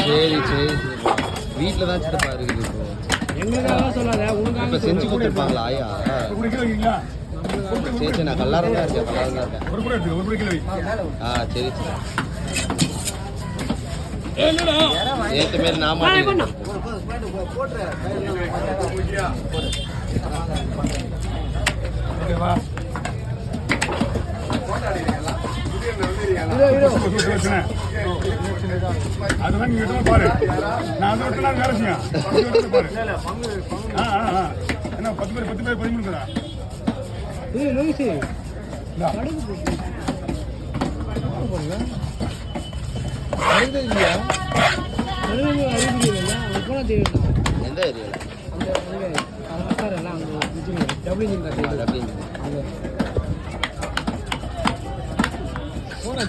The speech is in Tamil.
சரி சரி வீட்டில் தான் சித்தப்பா இருக்குது இப்போ எங்களுக்காக சொல்லாத இப்போ செஞ்சு கொடுத்துருப்பாங்களா ஆயா சரி சரி நான் கல்லாரம் தான் இருக்கேன் ஆ சரி சரி ஏற்ற மாரி நான் மாட்டேன் அதுதான் நீங்க பாரு நான் அதை விட்டு வேலை செய்யும் பாரு என்ன 10 பேர் 13 எந்த ஏரியாவில் போன